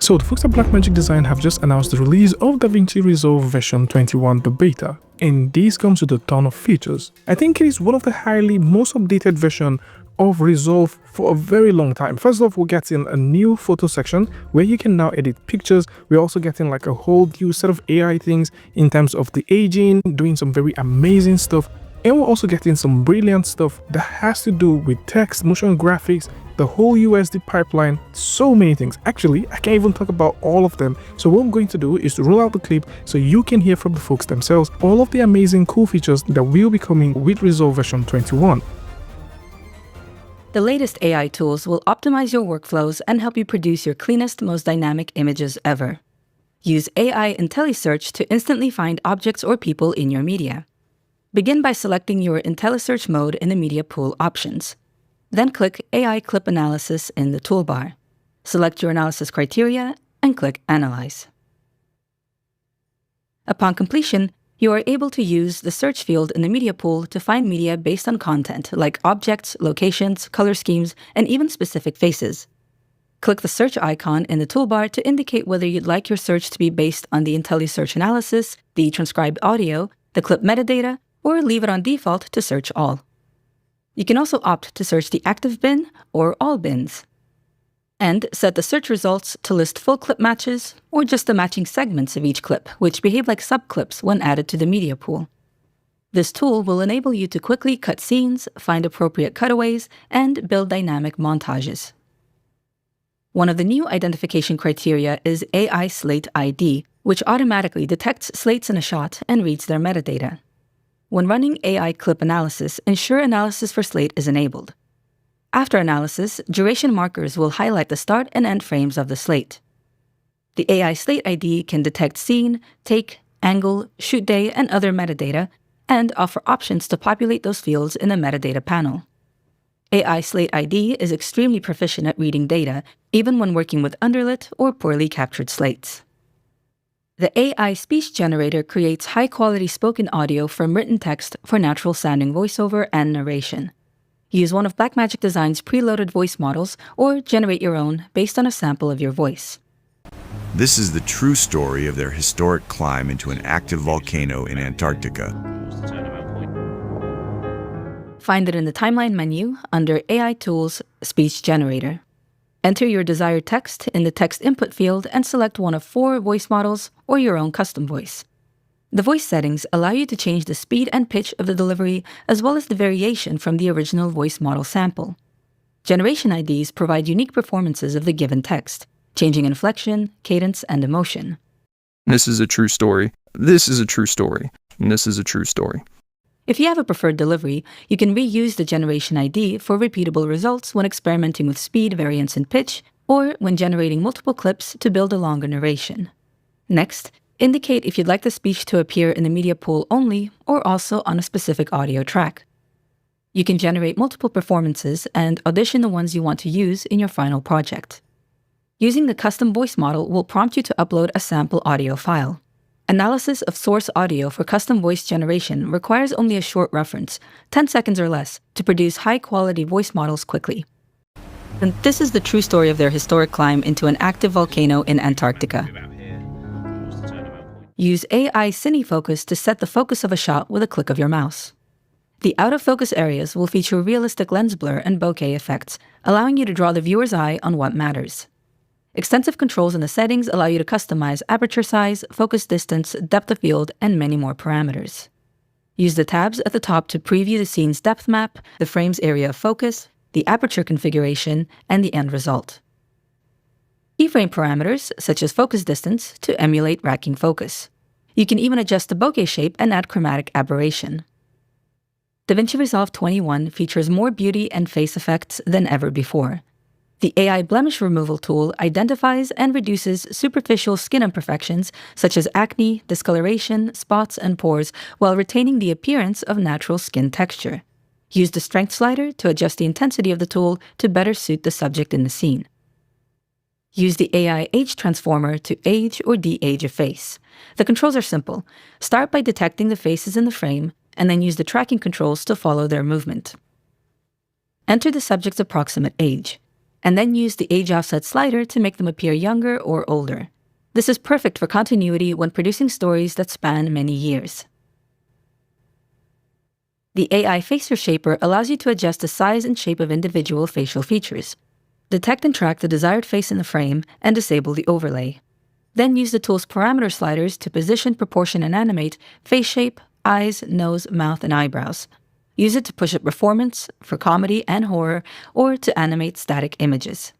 So the folks at Blackmagic Design have just announced the release of Davinci Resolve version 21, the beta, and this comes with a ton of features. I think it is one of the most updated version of Resolve for a very long time. First off, we're getting a new photo section where you can now edit pictures. We're also getting like a whole new set of AI things in terms of the aging, doing some very amazing stuff. And we're also getting some brilliant stuff that has to do with text, motion graphics, the whole USD pipeline, so many things. Actually, I can't even talk about all of them. So what I'm going to do is to roll out the clip so you can hear from the folks themselves all of the amazing cool features that will be coming with Resolve version 21. The latest AI tools will optimize your workflows and help you produce your cleanest, most dynamic images ever. Use AI IntelliSearch to instantly find objects or people in your media. Begin by selecting your IntelliSearch mode in the Media Pool options. Then click AI Clip Analysis in the toolbar. Select your analysis criteria and click Analyze. Upon completion, you are able to use the search field in the media pool to find media based on content like objects, locations, color schemes, and even specific faces. Click the search icon in the toolbar to indicate whether you'd like your search to be based on the IntelliSearch analysis, the transcribed audio, the clip metadata, or leave it on default to search all. You can also opt to search the active bin or all bins. And set the search results to list full clip matches or just the matching segments of each clip, which behave like subclips when added to the media pool. This tool will enable you to quickly cut scenes, find appropriate cutaways, and build dynamic montages. One of the new identification criteria is AI Slate ID, which automatically detects slates in a shot and reads their metadata. When running AI clip analysis, ensure analysis for slate is enabled. After analysis, duration markers will highlight the start and end frames of the slate. The AI Slate ID can detect scene, take, angle, shoot day, and other metadata, and offer options to populate those fields in the metadata panel. AI Slate ID is extremely proficient at reading data, even when working with underlit or poorly captured slates. The AI speech generator creates high-quality spoken audio from written text for natural-sounding voiceover and narration. Use one of Blackmagic Design's preloaded voice models or generate your own based on a sample of your voice. This is the true story of their historic climb into an active volcano in Antarctica. Find it in the timeline menu under AI Tools Speech Generator. Enter your desired text in the text input field and select one of 4 voice models or your own custom voice. The voice settings allow you to change the speed and pitch of the delivery as well as the variation from the original voice model sample. Generation IDs provide unique performances of the given text, changing inflection, cadence, and emotion. This is a true story. This is a true story. And this is a true story. If you have a preferred delivery, you can reuse the generation ID for repeatable results when experimenting with speed, variance, and pitch, or when generating multiple clips to build a longer narration. Next, indicate if you'd like the speech to appear in the media pool only or also on a specific audio track. You can generate multiple performances and audition the ones you want to use in your final project. Using the custom voice model will prompt you to upload a sample audio file. Analysis of source audio for custom voice generation requires only a short reference, 10 seconds or less, to produce high-quality voice models quickly. And this is the true story of their historic climb into an active volcano in Antarctica. Use AI CineFocus to set the focus of a shot with a click of your mouse. The out-of-focus areas will feature realistic lens blur and bokeh effects, allowing you to draw the viewer's eye on what matters. Extensive controls in the settings allow you to customize aperture size, focus distance, depth of field, and many more parameters. Use the tabs at the top to preview the scene's depth map, the frame's area of focus, the aperture configuration, and the end result. Keyframe parameters, such as focus distance, to emulate racking focus. You can even adjust the bokeh shape and add chromatic aberration. Davinci Resolve 21 features more beauty and face effects than ever before. The AI blemish removal tool identifies and reduces superficial skin imperfections such as acne, discoloration, spots, and pores while retaining the appearance of natural skin texture. Use the strength slider to adjust the intensity of the tool to better suit the subject in the scene. Use the AI Age Transformer to age or de-age a face. The controls are simple. Start by detecting the faces in the frame, and then use the tracking controls to follow their movement. Enter the subject's approximate age. and then use the age offset slider to make them appear younger or older. This is perfect for continuity when producing stories that span many years. The AI Face Shaper allows you to adjust the size and shape of individual facial features. Detect and track the desired face in the frame and disable the overlay. Then use the tool's parameter sliders to position, proportion, and animate face shape, eyes, nose, mouth, and eyebrows. Use it to push up performance for comedy and horror or to animate static images.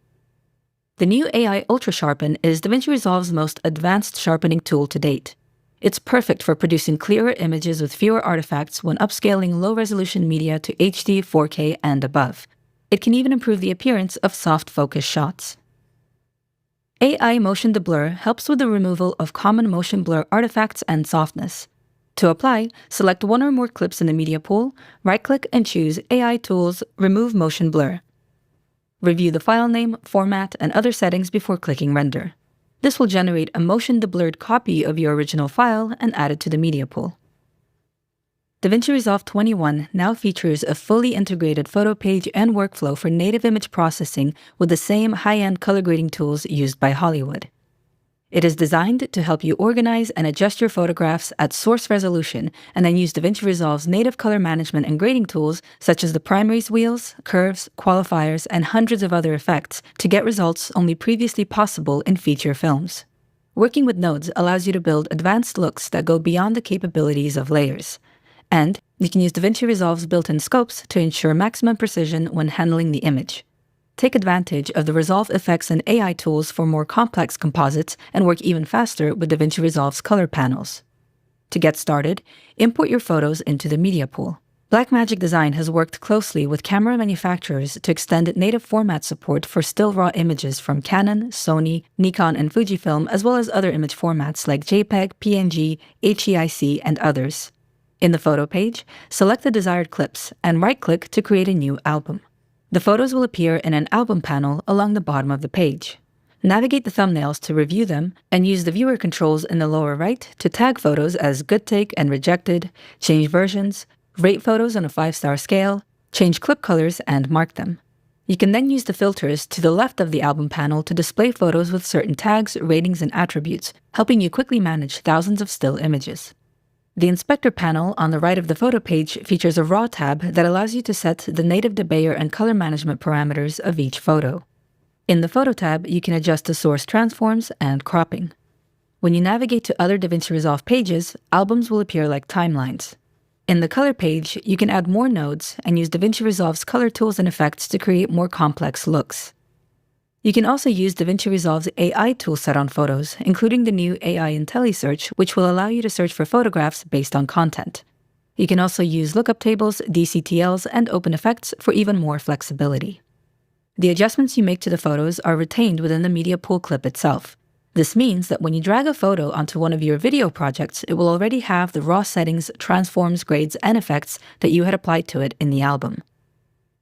The new AI Ultra Sharpen is Davinci Resolve's most advanced sharpening tool to date. It's perfect for producing clearer images with fewer artifacts when upscaling low-resolution media to HD, 4K, and above. It can even improve the appearance of soft focus shots. AI Motion to Blur helps with the removal of common motion blur artifacts and softness. To apply, select one or more clips in the media pool, right-click and choose AI Tools Remove Motion Blur. Review the file name, format, and other settings before clicking Render. This will generate a motion-deblurred copy of your original file and add it to the media pool. Davinci Resolve 21 now features a fully integrated photo page and workflow for native image processing with the same high-end color grading tools used by Hollywood. It is designed to help you organize and adjust your photographs at source resolution and then use Davinci Resolve's native color management and grading tools such as the primaries wheels, curves, qualifiers, and hundreds of other effects to get results only previously possible in feature films. Working with nodes allows you to build advanced looks that go beyond the capabilities of layers. And you can use Davinci Resolve's built-in scopes to ensure maximum precision when handling the image. Take advantage of the Resolve effects and AI tools for more complex composites and work even faster with Davinci Resolve's color panels. To get started, import your photos into the media pool. Blackmagic Design has worked closely with camera manufacturers to extend native format support for still raw images from Canon, Sony, Nikon, and Fujifilm, as well as other image formats like JPEG, PNG, HEIC, and others. In the photo page, select the desired clips and right-click to create a new album. The photos will appear in an album panel along the bottom of the page. Navigate the thumbnails to review them and use the viewer controls in the lower right to tag photos as good take and rejected, change versions, rate photos on a 5-star scale, change clip colors, and mark them. You can then use the filters to the left of the album panel to display photos with certain tags, ratings, and attributes, helping you quickly manage thousands of still images. The Inspector panel on the right of the photo page features a RAW tab that allows you to set the native debayer and color management parameters of each photo. In the Photo tab, you can adjust the source transforms and cropping. When you navigate to other Davinci Resolve pages, albums will appear like timelines. In the Color page, you can add more nodes and use Davinci Resolve's color tools and effects to create more complex looks. You can also use Davinci Resolve's AI toolset on photos, including the new AI IntelliSearch, which will allow you to search for photographs based on content. You can also use lookup tables, DCTLs, and open effects for even more flexibility. The adjustments you make to the photos are retained within the media pool clip itself. This means that when you drag a photo onto one of your video projects, it will already have the raw settings, transforms, grades, and effects that you had applied to it in the album.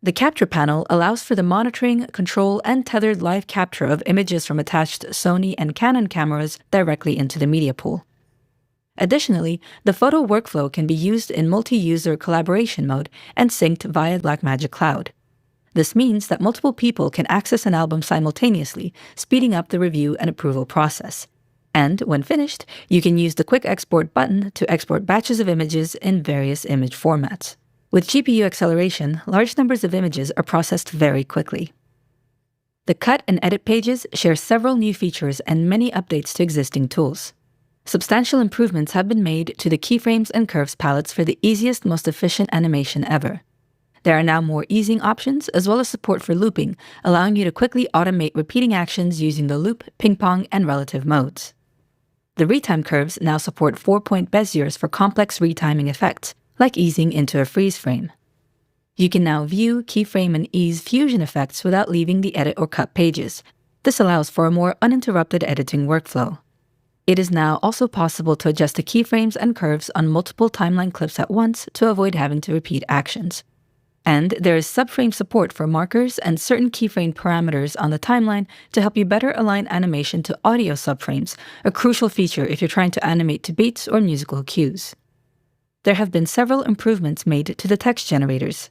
The Capture panel allows for the monitoring, control, and tethered live capture of images from attached Sony and Canon cameras directly into the media pool. Additionally, the photo workflow can be used in multi-user collaboration mode and synced via Blackmagic Cloud. This means that multiple people can access an album simultaneously, speeding up the review and approval process. And when finished, you can use the Quick Export button to export batches of images in various image formats. With GPU acceleration, large numbers of images are processed very quickly. The Cut and Edit pages share several new features and many updates to existing tools. Substantial improvements have been made to the keyframes and curves palettes for the easiest, most efficient animation ever. There are now more easing options, as well as support for looping, allowing you to quickly automate repeating actions using the loop, ping-pong, and relative modes. The retime curves now support 4-point Beziers for complex retiming effects, like easing into a freeze frame. You can now view, keyframe, and ease fusion effects without leaving the edit or cut pages. This allows for a more uninterrupted editing workflow. It is now also possible to adjust the keyframes and curves on multiple timeline clips at once to avoid having to repeat actions. And there is subframe support for markers and certain keyframe parameters on the timeline to help you better align animation to audio subframes, a crucial feature if you're trying to animate to beats or musical cues. There have been several improvements made to the text generators.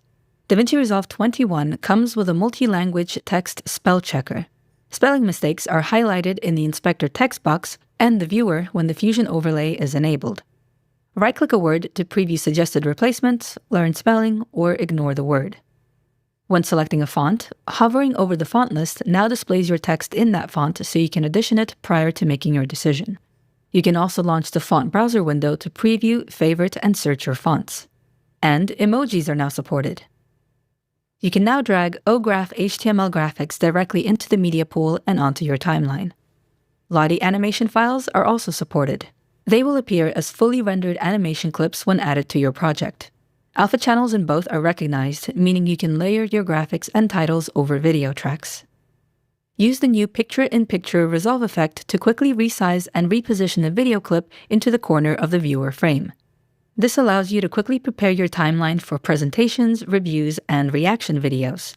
Davinci Resolve 21 comes with a multi-language text spell checker. Spelling mistakes are highlighted in the inspector text box and the viewer when the Fusion overlay is enabled. Right-click a word to preview suggested replacements, learn spelling, or ignore the word. When selecting a font, hovering over the font list now displays your text in that font so you can edition it prior to making your decision. You can also launch the font browser window to preview, favorite, and search your fonts. And emojis are now supported. You can now drag OGraph HTML graphics directly into the media pool and onto your timeline. Lottie animation files are also supported. They will appear as fully rendered animation clips when added to your project. Alpha channels in both are recognized, meaning you can layer your graphics and titles over video tracks. Use the new Picture-in-Picture Resolve effect to quickly resize and reposition a video clip into the corner of the viewer frame. This allows you to quickly prepare your timeline for presentations, reviews, and reaction videos.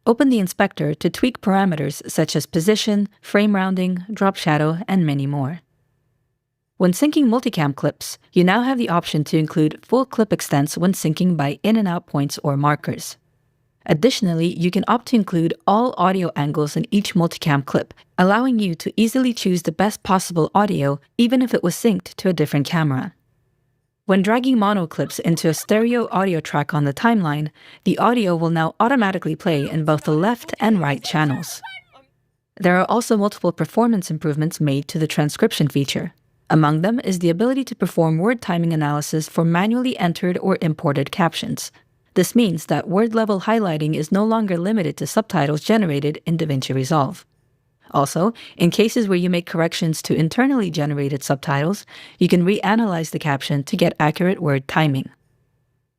Open the inspector to tweak parameters such as position, frame rounding, drop shadow, and many more. When syncing multicam clips, you now have the option to include full clip extents when syncing by in and out points or markers. Additionally, you can opt to include all audio angles in each multicam clip, allowing you to easily choose the best possible audio even if it was synced to a different camera. When dragging mono clips into a stereo audio track on the timeline, the audio will now automatically play in both the left and right channels. There are also multiple performance improvements made to the transcription feature. Among them is the ability to perform word timing analysis for manually entered or imported captions. This means that word-level highlighting is no longer limited to subtitles generated in Davinci Resolve. Also, in cases where you make corrections to internally generated subtitles, you can reanalyze the caption to get accurate word timing.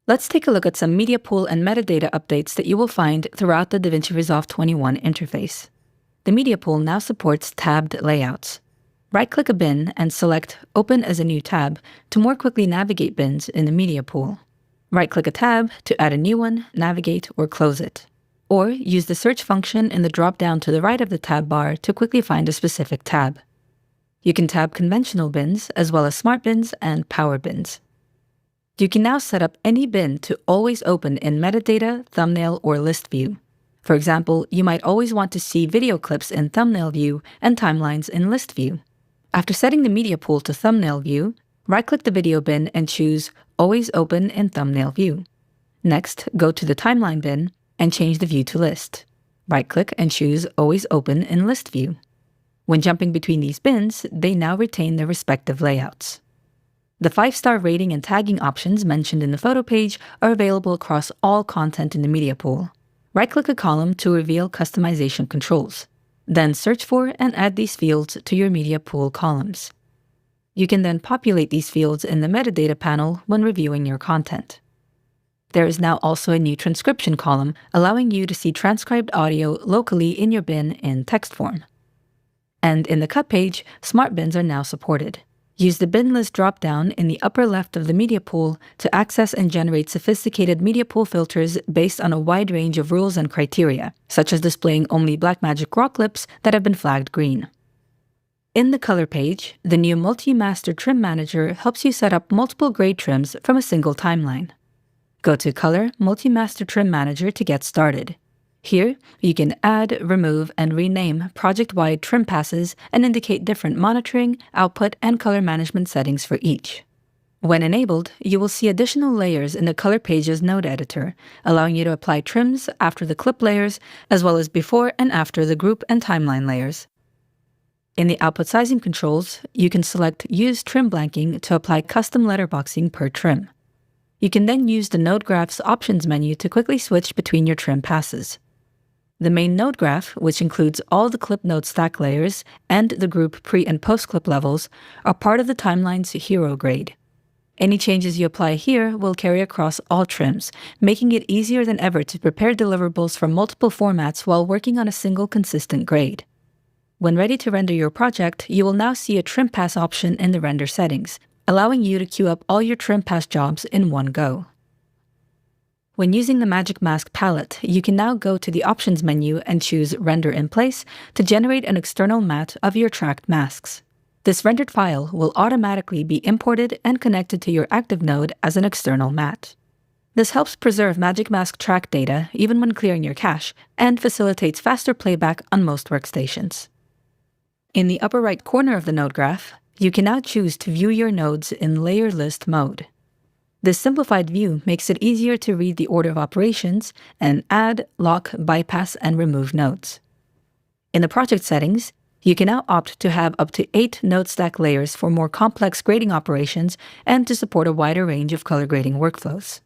Let's take a look at some media pool and metadata updates that you will find throughout the Davinci Resolve 21 interface. The media pool now supports tabbed layouts. Right-click a bin and select Open as a new tab to more quickly navigate bins in the media pool. Right-click a tab to add a new one, navigate, or close it. Or use the search function in the drop-down to the right of the tab bar to quickly find a specific tab. You can tab conventional bins as well as smart bins and power bins. You can now set up any bin to always open in metadata, thumbnail, or list view. For example, you might always want to see video clips in thumbnail view and timelines in list view. After setting the media pool to thumbnail view, right-click the video bin and choose Always Open in Thumbnail View. Next, go to the timeline bin and change the view to list. Right-click and choose Always Open in List View. When jumping between these bins, they now retain their respective layouts. The 5-star rating and tagging options mentioned in the photo page are available across all content in the media pool. Right-click a column to reveal customization controls. Then search for and add these fields to your media pool columns. You can then populate these fields in the metadata panel when reviewing your content. There is now also a new transcription column, allowing you to see transcribed audio locally in your bin in text form. And in the cut page, smart bins are now supported. Use the bin list drop-down in the upper left of the media pool to access and generate sophisticated media pool filters based on a wide range of rules and criteria, such as displaying only Blackmagic raw clips that have been flagged green. In the color page, the new Multi-Master Trim Manager helps you set up multiple grade trims from a single timeline. Go to Color Multi-Master Trim Manager to get started. Here, you can add, remove, and rename project-wide trim passes and indicate different monitoring, output, and color management settings for each. When enabled, you will see additional layers in the Color Page's node editor, allowing you to apply trims after the clip layers, as well as before and after the group and timeline layers. In the output sizing controls, you can select Use Trim Blanking to apply custom letterboxing per trim. You can then use the Node Graph's Options menu to quickly switch between your trim passes. The main node graph, which includes all the clip node stack layers and the group pre- and post-clip levels, are part of the timeline's hero grade. Any changes you apply here will carry across all trims, making it easier than ever to prepare deliverables from multiple formats while working on a single consistent grade. When ready to render your project, you will now see a trim pass option in the render settings, allowing you to queue up all your trim pass jobs in one go. When using the Magic Mask palette, you can now go to the Options menu and choose Render in Place to generate an external matte of your tracked masks. This rendered file will automatically be imported and connected to your active node as an external matte. This helps preserve Magic Mask track data even when clearing your cache, and facilitates faster playback on most workstations. In the upper right corner of the node graph, you can now choose to view your nodes in layer list mode. This simplified view makes it easier to read the order of operations and add, lock, bypass, and remove nodes. In the project settings, you can now opt to have up to 8 node stack layers for more complex grading operations and to support a wider range of color grading workflows.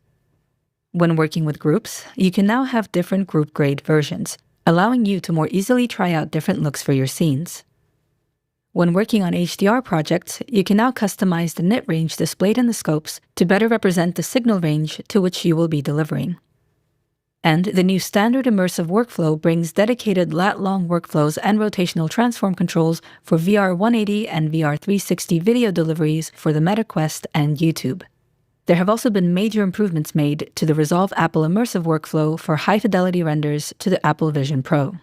When working with groups, you can now have different group grade versions, allowing you to more easily try out different looks for your scenes. When working on HDR projects, you can now customize the nit range displayed in the scopes to better represent the signal range to which you will be delivering. And the new standard immersive workflow brings dedicated lat-long workflows and rotational transform controls for VR 180 and VR 360 video deliveries for the Meta Quest and YouTube. There have also been major improvements made to the Resolve Apple immersive workflow for high-fidelity renders to the Apple Vision Pro.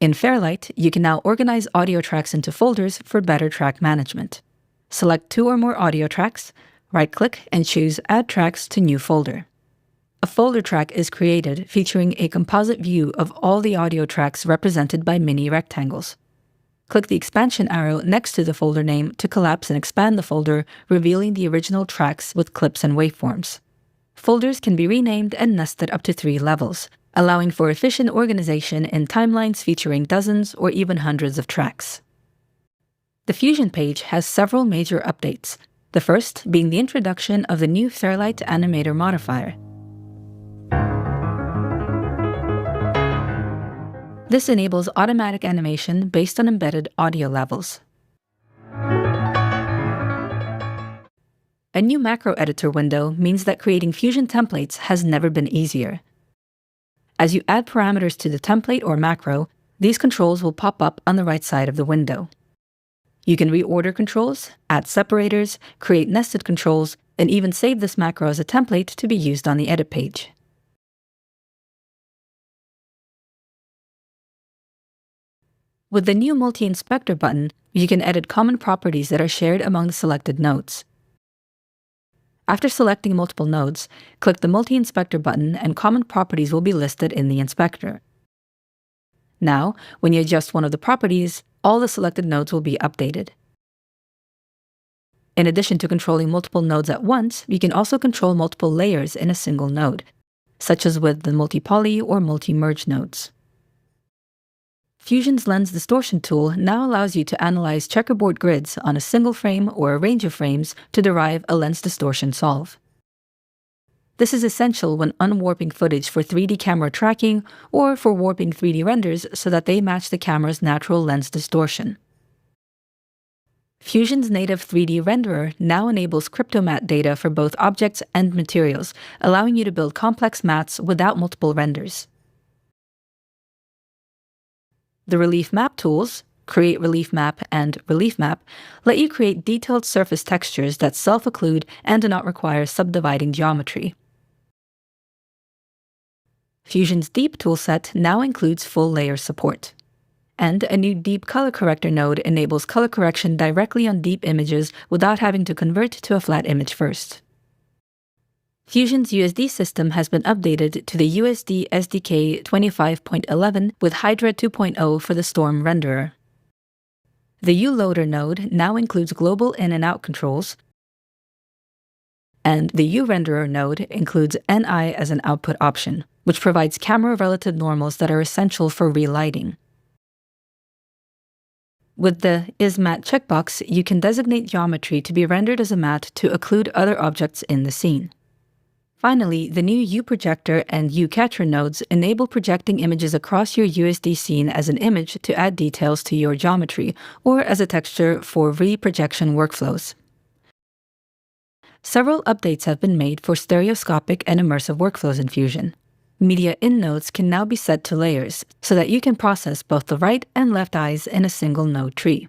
In Fairlight, you can now organize audio tracks into folders for better track management. Select 2 or more audio tracks, right-click, and choose Add Tracks to New Folder. A folder track is created featuring a composite view of all the audio tracks represented by mini rectangles. Click the expansion arrow next to the folder name to collapse and expand the folder, revealing the original tracks with clips and waveforms. Folders can be renamed and nested up to 3 levels, allowing for efficient organization in timelines featuring dozens or even hundreds of tracks. The Fusion page has several major updates, the first being the introduction of the new Fairlight Animator modifier. This enables automatic animation based on embedded audio levels. A new macro editor window means that creating Fusion templates has never been easier. As you add parameters to the template or macro, these controls will pop up on the right side of the window. You can reorder controls, add separators, create nested controls, and even save this macro as a template to be used on the edit page. With the new Multi-Inspector button, you can edit common properties that are shared among the selected nodes. After selecting multiple nodes, click the Multi-Inspector button and common properties will be listed in the inspector. Now, when you adjust one of the properties, all the selected nodes will be updated. In addition to controlling multiple nodes at once, you can also control multiple layers in a single node, such as with the multi-poly or multi-merge nodes. Fusion's Lens Distortion tool now allows you to analyze checkerboard grids on a single frame or a range of frames to derive a lens distortion solve. This is essential when unwarping footage for 3D camera tracking or for warping 3D renders so that they match the camera's natural lens distortion. Fusion's native 3D renderer now enables cryptomatte data for both objects and materials, allowing you to build complex mattes without multiple renders. The Relief Map tools, Create Relief Map and Relief Map, let you create detailed surface textures that self-occlude and do not require subdividing geometry. Fusion's Deep toolset now includes full layer support. And a new Deep Color Corrector node enables color correction directly on deep images without having to convert to a flat image first. Fusion's USD system has been updated to the USD SDK 25.11 with Hydra 2.0 for the Storm renderer. The ULoader node now includes global in and out controls, and the URenderer node includes NI as an output option, which provides camera relative normals that are essential for relighting. With the Is Matte checkbox, you can designate geometry to be rendered as a matte to occlude other objects in the scene. Finally, the new UProjector and UCatcher nodes enable projecting images across your USD scene as an image to add details to your geometry, or as a texture for reprojection workflows. Several updates have been made for stereoscopic and immersive workflows in Fusion. Media in nodes can now be set to layers, so that you can process both the right and left eyes in a single node tree.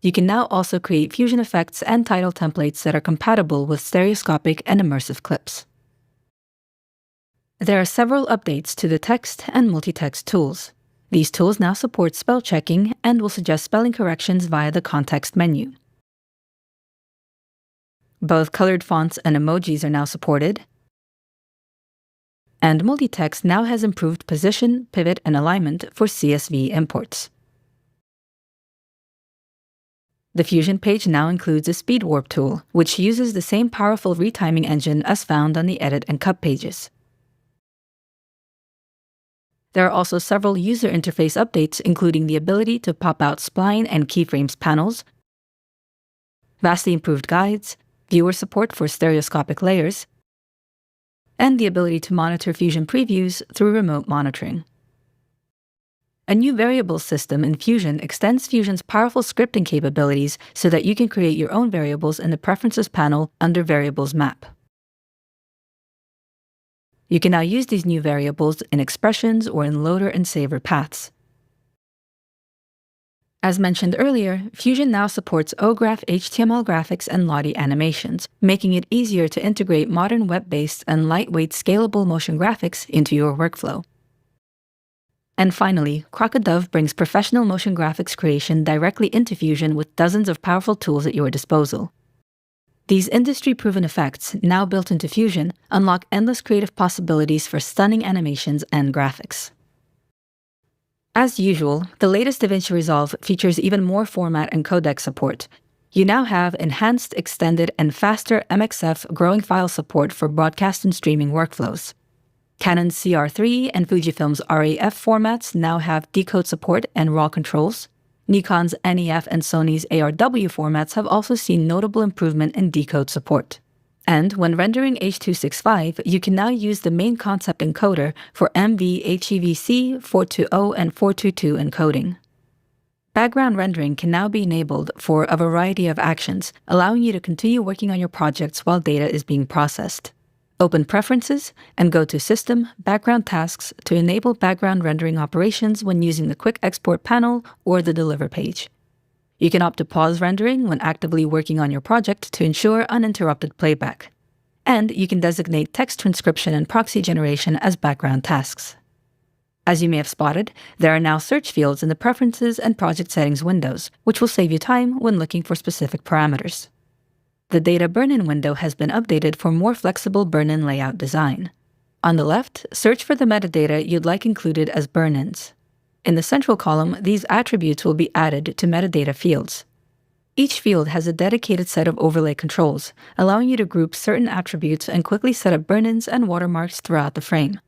You can now also create Fusion effects and title templates that are compatible with stereoscopic and immersive clips. There are several updates to the text and multi-text tools. These tools now support spell checking and will suggest spelling corrections via the context menu. Both colored fonts and emojis are now supported. And multi-text now has improved position, pivot, and alignment for CSV imports. The Fusion page now includes a speed warp tool, which uses the same powerful retiming engine as found on the edit and cut pages. There are also several user interface updates, including the ability to pop out spline and keyframes panels, vastly improved guides, viewer support for stereoscopic layers, and the ability to monitor Fusion previews through remote monitoring. A new variables system in Fusion extends Fusion's powerful scripting capabilities so that you can create your own variables in the Preferences panel under Variables map. You can now use these new variables in expressions or in loader and saver paths. As mentioned earlier, Fusion now supports OGraph HTML graphics and Lottie animations, making it easier to integrate modern web-based and lightweight scalable motion graphics into your workflow. And finally, Crocodove brings professional motion graphics creation directly into Fusion with dozens of powerful tools at your disposal. These industry-proven effects, now built into Fusion, unlock endless creative possibilities for stunning animations and graphics. As usual, the latest Davinci Resolve features even more format and codec support. You now have enhanced, extended, and faster MXF growing file support for broadcast and streaming workflows. Canon's CR3 and Fujifilm's RAF formats now have decode support and RAW controls. Nikon's NEF and Sony's ARW formats have also seen notable improvement in decode support. And when rendering H.265, you can now use the main concept encoder for MV-HEVC 420 and 422 encoding. Background rendering can now be enabled for a variety of actions, allowing you to continue working on your projects while data is being processed. Open Preferences and go to System, Background Tasks to enable background rendering operations when using the Quick Export panel or the Deliver page. You can opt to pause rendering when actively working on your project to ensure uninterrupted playback. And you can designate text transcription and proxy generation as background tasks. As you may have spotted, there are now search fields in the Preferences and Project Settings windows, which will save you time when looking for specific parameters. The Data Burn-In window has been updated for more flexible burn-in layout design. On the left, search for the metadata you'd like included as burn-ins. In the central column, these attributes will be added to metadata fields. Each field has a dedicated set of overlay controls, allowing you to group certain attributes and quickly set up burn-ins and watermarks throughout the frame.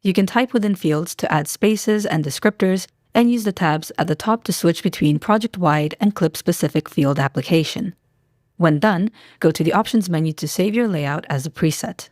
You can type within fields to add spaces and descriptors, and use the tabs at the top to switch between project-wide and clip-specific field application. When done, go to the Options menu to save your layout as a preset.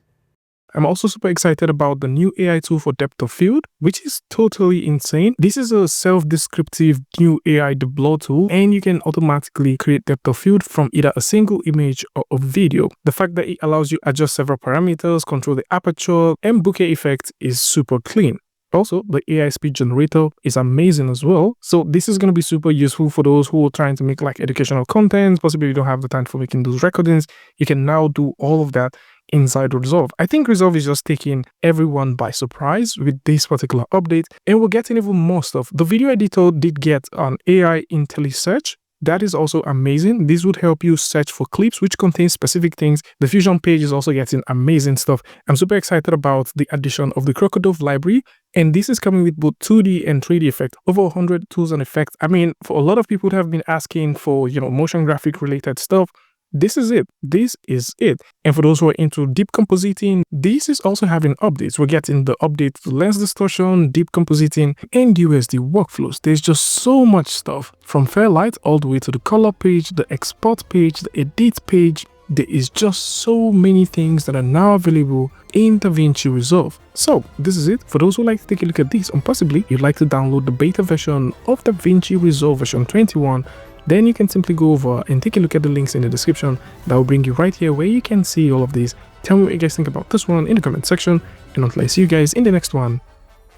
I'm also super excited about the new AI tool for depth of field, which is totally insane. This is a self-descriptive new AI deblur tool, and you can automatically create depth of field from either a single image or a video. The fact that it allows you to adjust several parameters, control the aperture, and bokeh effect is super clean. Also, the AI speed generator is amazing as well. So this is going to be super useful for those who are trying to make like educational content. Possibly you don't have the time for making those recordings. You can now do all of that inside Resolve. I think Resolve is just taking everyone by surprise with this particular update, and we're getting even more stuff. The video editor did get an AI IntelliSearch. That is also amazing. This would help you search for clips which contain specific things. The Fusion page is also getting amazing stuff. I'm super excited about the addition of the Crocodove library, and this is coming with both 2D and 3D effects. Over 100 tools and effects. I mean, for a lot of people who have been asking for, motion graphic related stuff, this is it. This is it. And for those who are into deep compositing, this is also having updates. We're getting the update to lens distortion, deep compositing, and USD workflows. There's just so much stuff from Fairlight all the way to the color page, the export page, the edit page. There is just so many things that are now available in Davinci Resolve. So this is it. For those who like to take a look at this, and possibly you'd like to download the beta version of Davinci Resolve version 21, then you can simply go over and take a look at the links in the description. That will bring you right here where you can see all of these. Tell me what you guys think about this one in the comment section, and until I see you guys in the next one,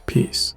peace.